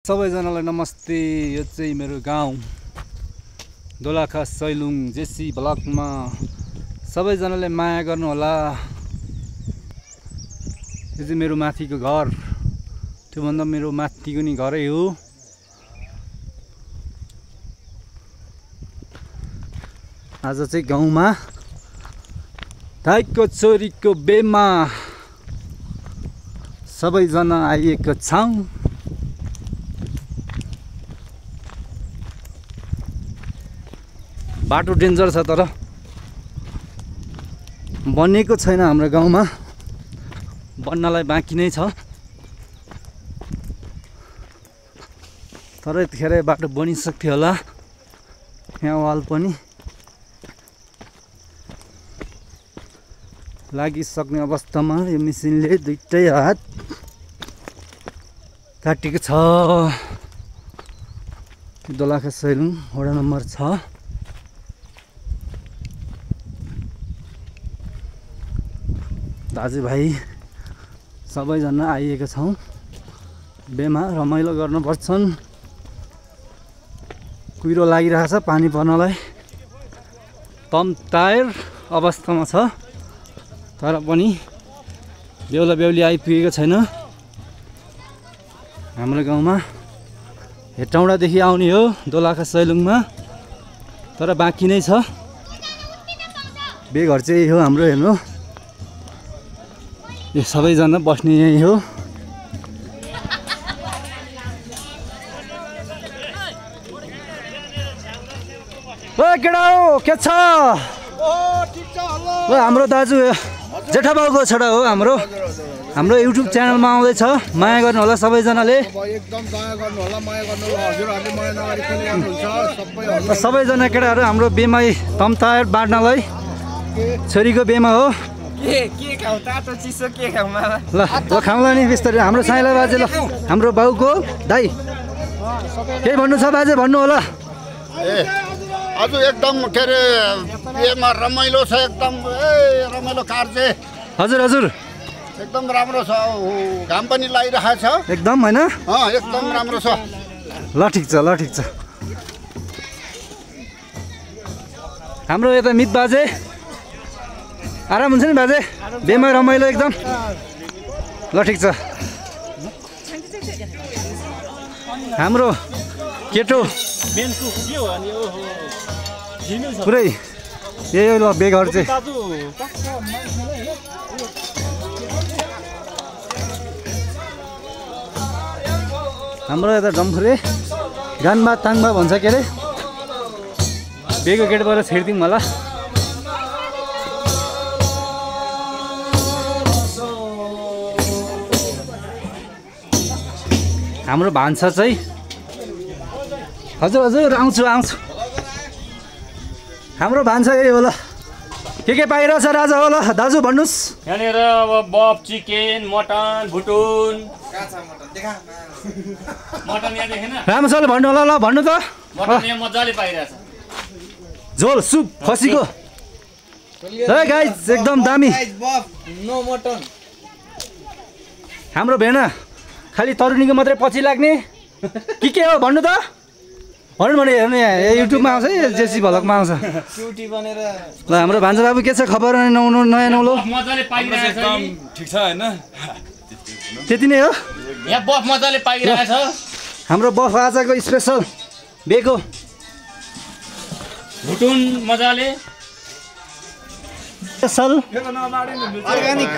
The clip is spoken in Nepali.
सबैजनालाई नमस्ते। यो चाहिँ मेरो गाउँ दोलाखा सैलुङ जेसी ब्लकमा सबैजनाले माया गर्नु होला। यो चाहिँ मेरो माथिको घर, त्यो भन्दा मेरो माथिको नि घरै हो। आज चाहिँ गाउँमा दाइको छोरीको बेमा सबैजना आइएको छौँ। बाटो डेन्जर छ, तर बनिएको छैन हाम्रो गाउँमा, बन्नलाई बाँकी नै छ। तर यतिखेर बाटो बनिसक्थ्यो होला। यहाँ वाल पनि लागिसक्ने अवस्थामा यो मेसिनले दुईटै हात काटेको छ। दोलाखा सैलुङ वडा नम्बर 6। दाजुभाइ सबैजना आइएका छौँ। बेमा रमाइलो गर्नुपर्छन्। कुहिरो लागिरहेछ पानी पर्नलाई, तम टायर अवस्थामा छ। तर पनि बेहुला बेहुली आइपुगेको छैन हाम्रो गाउँमा। हेटौँडादेखि आउने हो दोलाखा सैलुङमा, तर बाँकी नै छ। बेघर चाहिँ हो हाम्रो। हेर्नु, यो सबैजना बस्ने यही हो। ओ केटा हो, के छ? हाम्रो दाजु जेठा बाउको छोरा हो। हाम्रो युट्युब च्यानलमा आउँदैछ। माया गर्नु होला सबैजनाले। सबैजना केटाहरू हाम्रो बेमा तम टायर बाँड्नलाई, छोरीको बेमा हो। ल खाउँला नि बिस्तारै। हाम्रो साइला बाजे, ल हाम्रो बाउको दाइ, केही भन्नु छ बाजे भन्नु होला। आज एकदम के अरे बेमा रमाइलो छ, एकदम रमाइलो कार्य। हजुर हजुर, एकदम राम्रो छ। घाम पनि लागिरहेको छ एकदम, होइन? एकदम राम्रो छ। ल ठिक छ, ल ठिक छ। हाम्रो यता मित बाजे आराम हुन्छ नि बाजे? बेमा रमाइलो एकदम। ल ठिक छ। हाम्रो केटो पुरै यही ल बेघर चाहिँ। हाम्रो यता डम्फुरे गानमा ताङबा भन्छ के अरे। बेको गेटबाट छिर्दिउँ होला। हाम्रो भान्सा चाहिँ हजुर हजुर आउँछु। हाम्रो भान्सा यही होला। के पाइरहेछ राजा होला दाजु भन्नुहोस्। यहाँनिर अब बफ, चिकन, मटन, भुटुन। मटन यहाँ देखेन? राम्रोसँगले भन्नु होला। ल भन्नु त। मटन यहाँ मजाले पाइरहेछ। झोल सुप खसीको गाइस एकदम दामी। हाम्रो भेना खालि तरुनीको मात्रै पछि लाग्ने के हो भन्नु त? भन्नु भने हेर्नु, यहाँ युट्युबमा आउँछ, जेसी भ्लगमा आउँछ। ल हाम्रो भान्जा बाबु के छ खबर? नयाँ नौलो मजाले पाइरहेछ। एकदम ठिक छ हैन? त्यति नै हो। यहाँ बफ मजाले पाइरहेछ। हाम्रो बफ आजको स्पेसल बेको भुटुन मजाले स्पेसल अर्ग्यानिक।